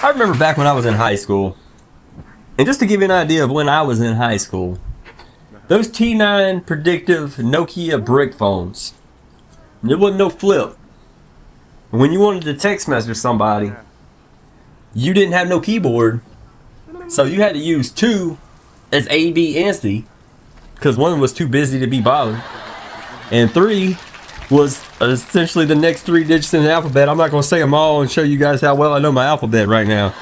I remember back when I was in high school, and just to give you an idea of when I was in high school, those T9 predictive Nokia brick phones, there wasn't no flip. When you wanted to text message somebody, you didn't have no keyboard, so you had to use 2 as A, B, and C, because 1 was too busy to be bothered, and 3 was essentially the next 3 digits in the alphabet. I'm not going to say them all and show you guys how well I know my alphabet right now,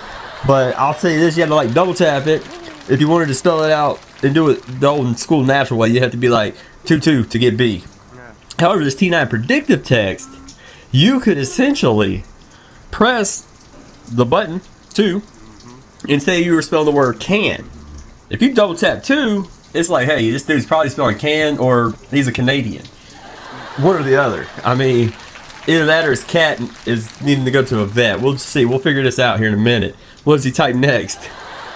but I'll tell you this: you had to like double tap it if you wanted to spell it out and do it the old school natural way. You have to be like 2 to get B. However, this T9 predictive text, you could essentially press the button 2 and say you were spelling the word can. If you double tap 2, it's like, hey, this dude's probably spelling can, or he's a Canadian. One or the other. I mean, either that or his cat is needing to go to a vet. We'll see. We'll figure this out here in a minute. What does he type next?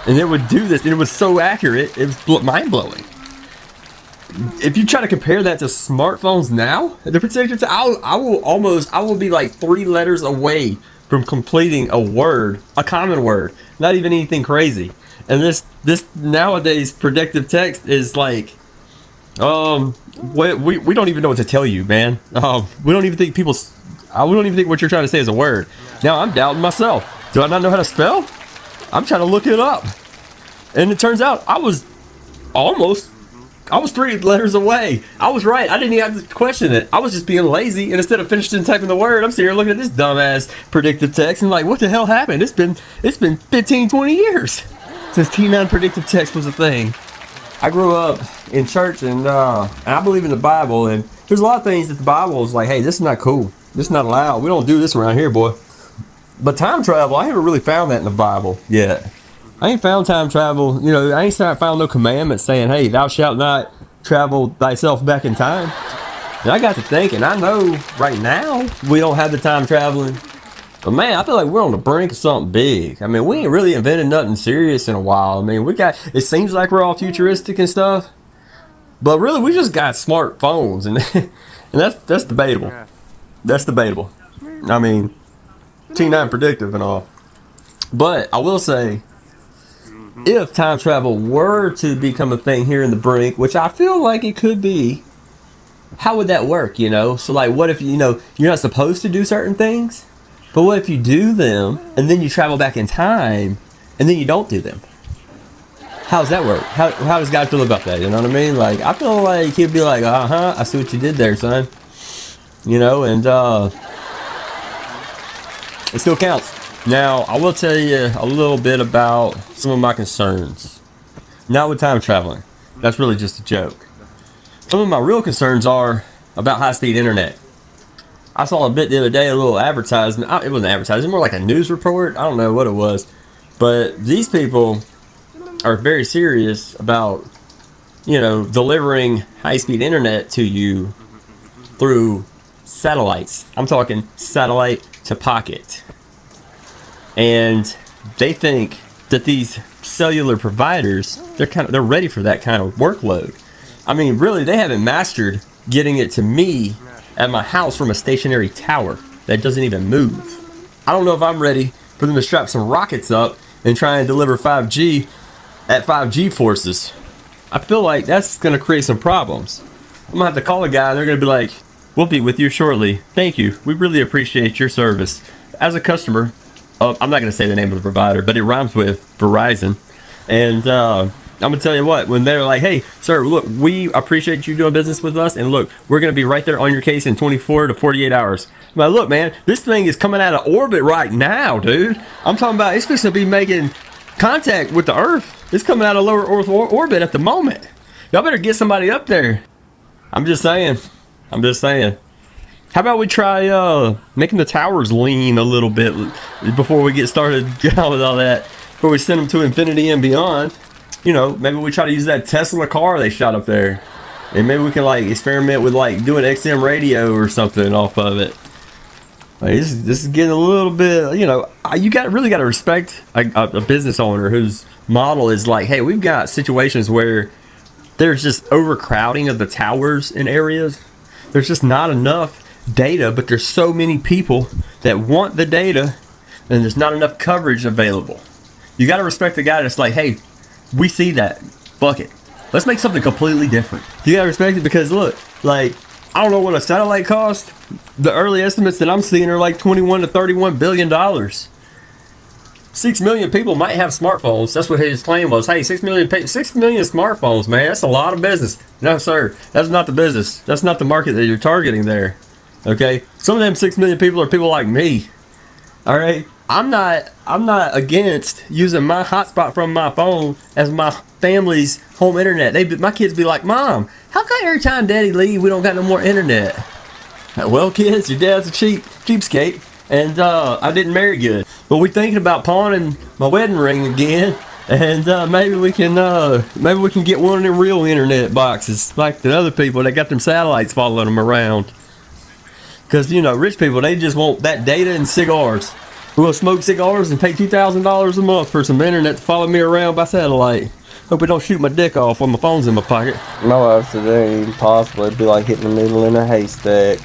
And it would do this, and it was so accurate, it was mind-blowing. If you try to compare that to smartphones now, the percentage, I will be like 3 letters away from completing a word, a common word, not even anything crazy. And this nowadays predictive text is like, we don't even know what to tell you, man. We don't even think what you're trying to say is a word. Now I'm doubting myself. Do I not know how to spell? I'm trying to look it up, and it turns out I was 3 letters away. I was right. I didn't even have to question it. I was just being lazy, and instead of finishing typing the word, I'm sitting here looking at this dumbass predictive text and like, what the hell happened? It's been 15, 20 years since T9 predictive text was a thing. I grew up in church, and I believe in the Bible, and there's a lot of things that the Bible is like, hey, this is not cool. This is not allowed. We don't do this around here, boy. But time travel, I haven't really found that in the Bible yet. I ain't found time travel. I ain't found no commandment saying, hey, thou shalt not travel thyself back in time. And I got to thinking, I know right now we don't have the time traveling, but man, I feel like we're on the brink of something big. I mean, we ain't really invented nothing serious in a while. I mean, it seems like we're all futuristic and stuff, but really we just got smartphones, and that's debatable. That's debatable. I mean, T9 predictive and all. But I will say, if time travel were to become a thing here in the brink, which I feel like it could be, how would that work, So like, what if, you're not supposed to do certain things, but what if you do them and then you travel back in time and then you don't do them? How does that work? How does God feel about that? You know what I mean? Like, I feel like he'd be like, I see what you did there, son. And it still counts. Now, I will tell you a little bit about some of my concerns. Not with time traveling. That's really just a joke. Some of my real concerns are about high-speed internet. I saw a bit the other day, a little advertisement. It wasn't advertising, it was more like a news report. I don't know what it was. But these people are very serious about, delivering high-speed internet to you through satellites. I'm talking satellite to pocket. And they think that these cellular providers, they're ready for that kind of workload. I mean, really, they haven't mastered getting it to me at my house from a stationary tower that doesn't even move. I don't know if I'm ready for them to strap some rockets up and try and deliver 5G at 5G forces. I feel like that's going to create some problems. I'm going to have to call a guy, and they're going to be like, we'll be with you shortly. Thank you. We really appreciate your service. As a customer, I'm not going to say the name of the provider, but it rhymes with Verizon. And I'm going to tell you what, when they're like, hey, sir, look, we appreciate you doing business with us. And look, we're going to be right there on your case in 24 to 48 hours. But look, man, this thing is coming out of orbit right now, dude. I'm talking about it's supposed to be making contact with the Earth. It's coming out of lower Earth orbit at the moment. Y'all better get somebody up there. I'm just saying. How about we try making the towers lean a little bit before we get started on with all that, before we send them to infinity and beyond? Maybe we try to use that Tesla car they shot up there, and maybe we can like experiment with like doing XM radio or something off of it. Like, this is getting a little bit, you really got to respect a business owner whose model is like, hey, we've got situations where there's just overcrowding of the towers in areas. There's just not enough data, but there's so many people that want the data and there's not enough coverage available. You got to respect the guy that's like, hey, we see that. Fuck it. Let's make something completely different. You got to respect it because look, like, I don't know what a satellite costs. The early estimates that I'm seeing are like 21 to 31 billion dollars. 6 million people might have smartphones. That's what his claim was. Hey, 6 million smartphones, man. That's a lot of business. No, sir. That's not the business. That's not the market that you're targeting there. Okay? Some of them 6 million people are people like me. All right? I'm not against using my hotspot from my phone as my family's home internet. My kids be like, Mom, how come every time Daddy leave, we don't got no more internet? Well, kids, your dad's a cheapskate. And I didn't marry good, but we're thinking about pawning my wedding ring again, and maybe we can get one of them real internet boxes like the other people that got them satellites following them around. Because you know, rich people, they just want that data and cigars. We'll smoke cigars and pay $2,000 a month for some internet to follow me around by satellite. Hope it don't shoot my dick off when my phone's in my pocket. My wife said it ain't even possible. It'd be like hitting a needle in a haystack.